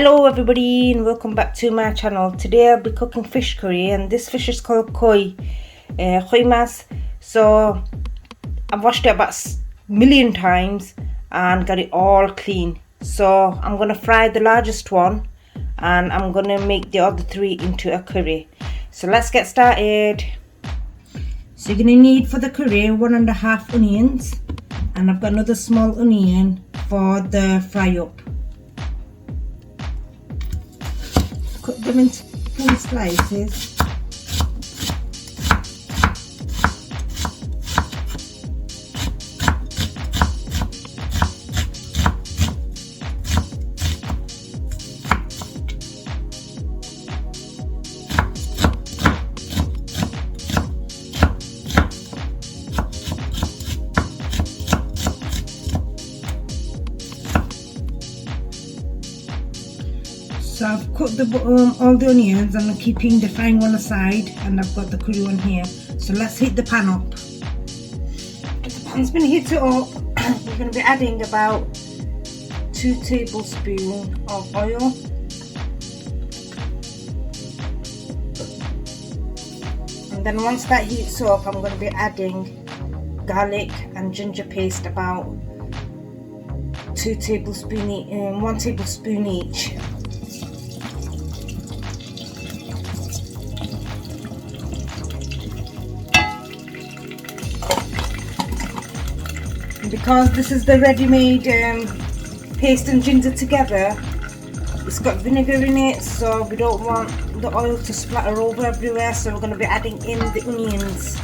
Hello everybody and welcome back to my channel. Today I'll be cooking fish curry, and this fish is called koi maas. So I've washed it about a million times and got it all clean. So I'm going to fry the largest one and I'm going to make the other three into a curry. So let's get started. So you're going to need for the curry 1.5 onions, and I've got another small onion for the fry up. Cut them into thin slices. So I've cut all the onions and I'm keeping the frying one aside, and I've got the curry one here. So let's heat the pan up. If the pan's been heated up, we're going to be adding about 2 tablespoons of oil. And then once that heats up, I'm going to be adding garlic and ginger paste, about 1 tablespoon each. Because this is the ready-made paste and ginger together, it's got vinegar in it, so we don't want the oil to splatter over everywhere, so we're going to be adding in the onions.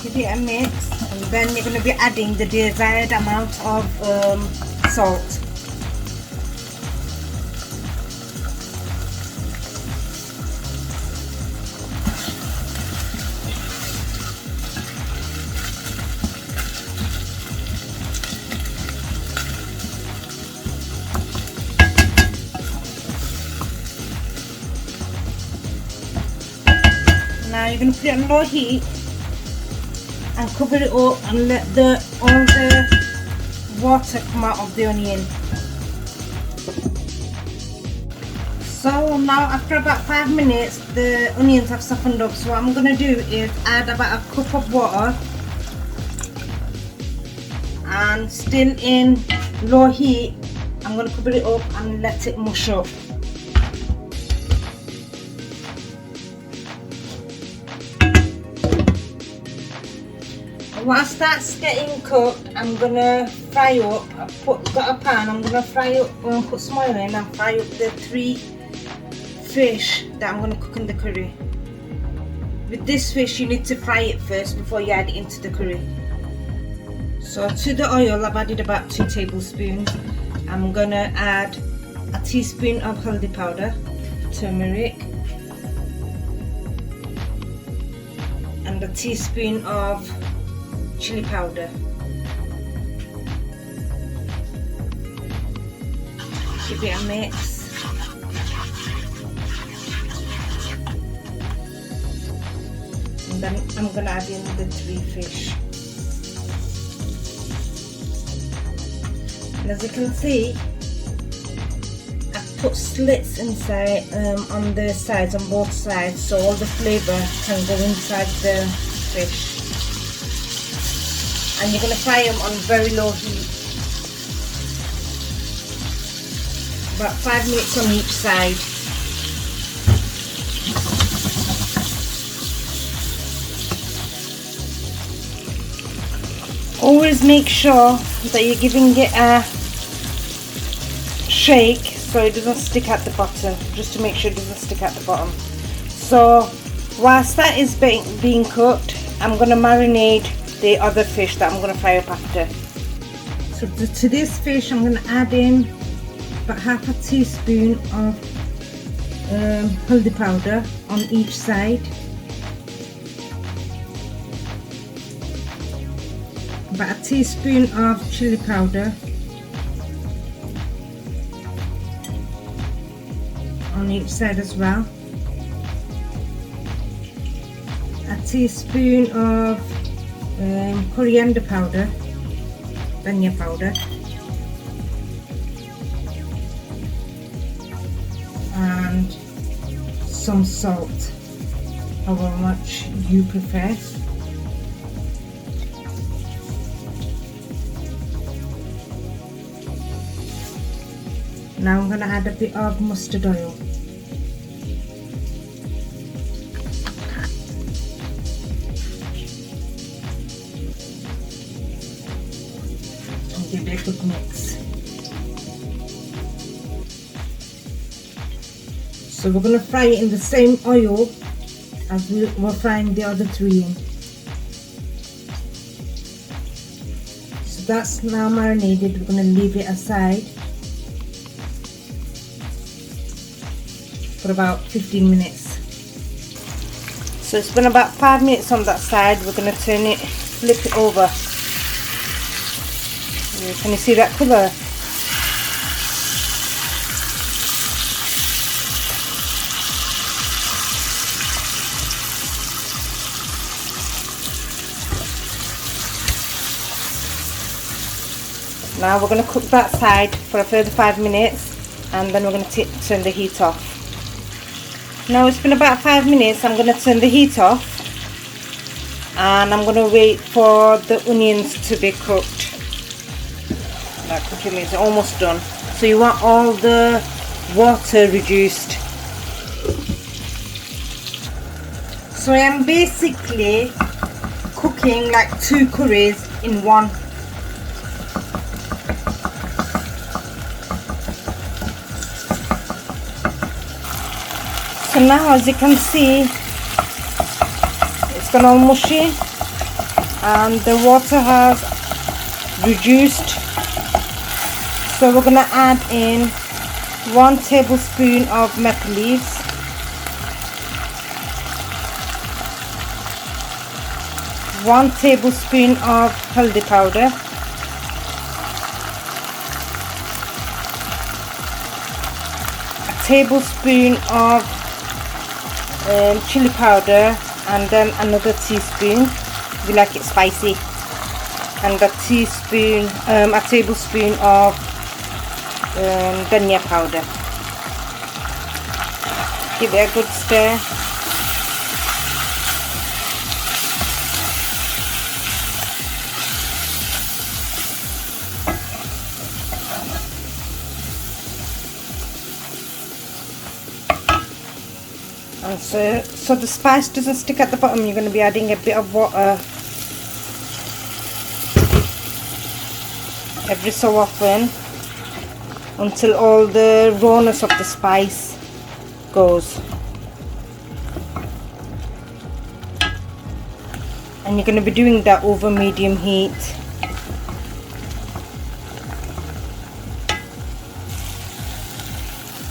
Give it a mix, and then you're going to be adding the desired amount of salt. Now you're going to put it on low heat and cover it up and let all the water come out of the onion. So now after about 5 minutes the onions have softened up, so what I'm going to do is add about a cup of water, and still in low heat I'm going to cover it up and let it mush up. Once it starts getting cooked, I'm gonna fry up. I've got a pan. I'm gonna fry up and put some oil in and fry up the 3 fish that I'm gonna cook in the curry. With this fish, you need to fry it first before you add it into the curry. So to the oil, I've added about 2 tablespoons. I'm gonna add a teaspoon of haldi powder, turmeric, and a teaspoon of chilli powder. Give it a mix. And then I'm going to add in the 3 fish. And as you can see, I've put slits inside on the sides, on both sides, so all the flavour can go inside the fish. And you're going to fry them on very low heat, about 5 minutes on each side. Always make sure that you're giving it a shake so it doesn't stick at the bottom, just to make sure it doesn't stick at the bottom. So whilst that is being cooked, I'm going to marinate the other fish that I'm going to fry up after. So to this fish I'm going to add in about half a teaspoon of haldi powder on each side, about a teaspoon of chilli powder, on each side as well. a teaspoon of coriander powder, dhania powder, and some salt, however much you prefer. Now I'm going to add a bit of mustard oil. And give it a good mix. So we're going to fry it in the same oil as we were frying the other three in. So that's now marinated. We're going to leave it aside for about 15 minutes. So it's been about 5 minutes on that side. We're going to turn it, flip it over. Can you see that colour? Now we're going to cook that side for a further 5 minutes, and then we're going to turn the heat off. Now it's been about 5 minutes. I'm going to turn the heat off, and I'm going to wait for the onions to be cooked. That cooking is almost done. So you want all the water reduced. So I am basically cooking like 2 curries in one. So now, as you can see, it's gone all mushy and the water has reduced. So we're going to add in 1 tablespoon of methi leaves, 1 tablespoon of haldi powder, 1 tablespoon of chilli powder, and then another teaspoon if you like it spicy, and a tablespoon of dhania powder. Give it a good stir. And so the spice doesn't stick at the bottom, you're going to be adding a bit of water every so often until all the rawness of the spice goes. And you're going to be doing that over medium heat.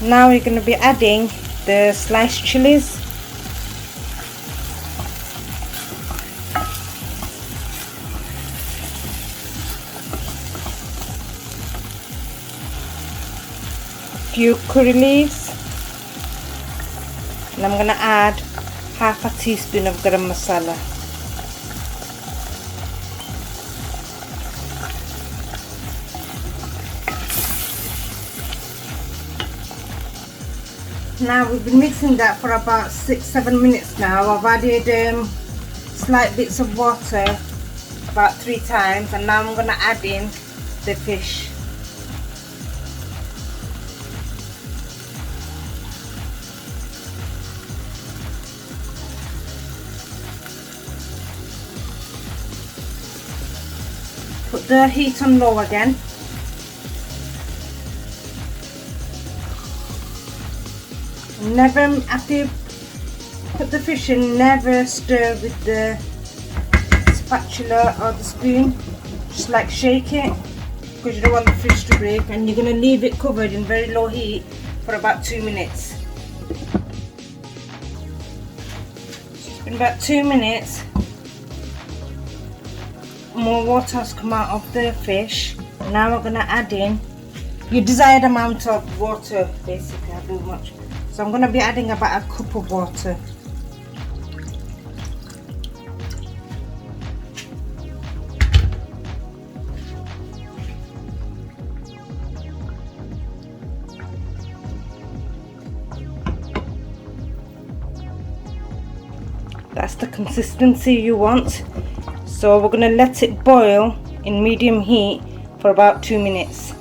Now you're going to be adding the sliced chilies. A few curry leaves, and I'm going to add half a teaspoon of garam masala. Now we've been mixing that for about 6-7 minutes now. I've added slight bits of water about 3 times, and now I'm going to add in the fish. Put the heat on low again. Never, after you put the fish in, never stir with the spatula or the spoon. Just like shake it, because you don't want the fish to break, and you're going to leave it covered in very low heat for about 2 minutes. It's been about 2 minutes. More water has come out of the fish. Now we're going to add in your desired amount of water, basically. I don't much. So I'm going to be adding about a cup of water. That's the consistency you want. So we're gonna let it boil in medium heat for about 2 minutes.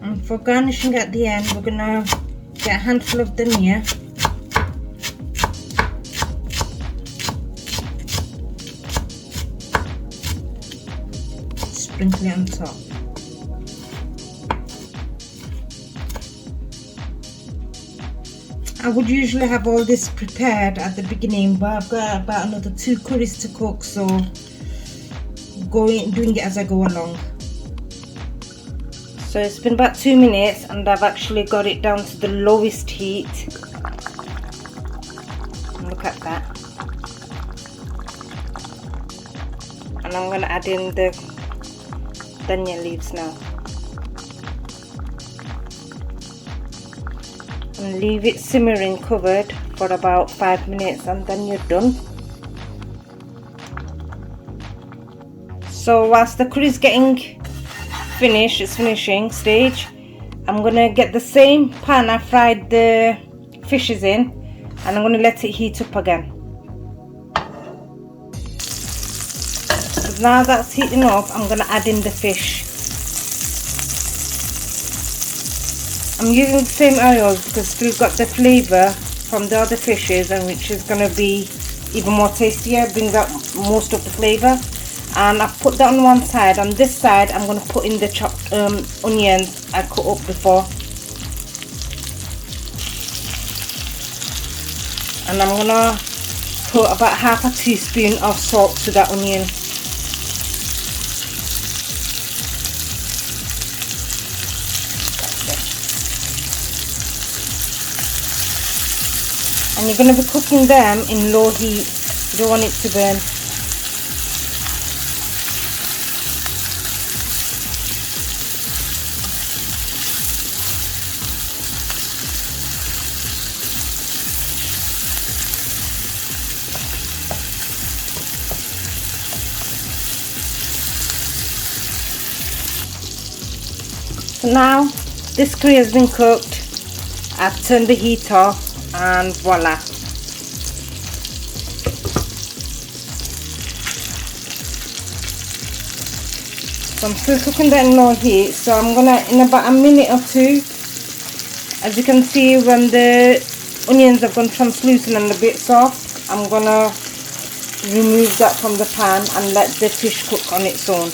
And for garnishing at the end, we're gonna get a handful of dhania. Sprinkle it on top. I would usually have all this prepared at the beginning, but I've got about another 2 curries to cook, so doing it as I go along. So it's been about 2 minutes and I've actually got it down to the lowest heat. Look at that. And I'm going to add in the dhania leaves now. And leave it simmering covered for about 5 minutes and then you're done. So whilst the curry is getting finished, it's finishing stage, I'm gonna get the same pan I fried the fishes in and I'm gonna let it heat up again. So now that's heating up, I'm gonna add in the fish. I'm using the same oils because it's still got the flavour from the other fishes, and which is going to be even more tastier, brings out most of the flavour. And I've put that on one side. On this side I'm going to put in the chopped onions I cut up before. And I'm going to put about half a teaspoon of salt to that onion. And you're going to be cooking them in low heat. You don't want it to burn. So now this curry has been cooked. I've turned the heat off. And voila. So I'm still cooking that in low heat, so I'm gonna, in about a minute or 2, as you can see, when the onions have gone translucent and a bit soft, I'm gonna remove that from the pan and let the fish cook on its own.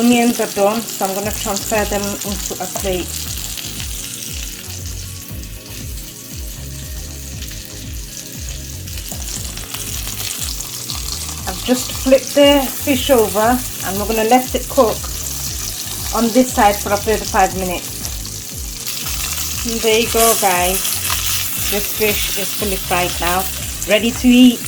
Onions are done, so I'm gonna transfer them into a plate. I've just flipped the fish over and we're going to let it cook on this side for a further 5 minutes. And there you go guys, this fish is fully fried now, ready to eat.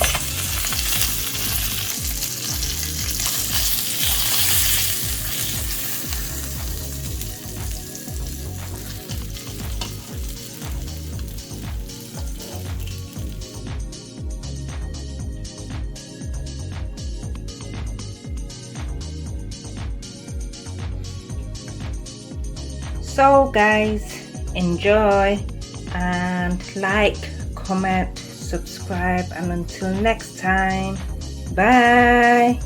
So guys, enjoy and like, comment, subscribe, and until next time, bye.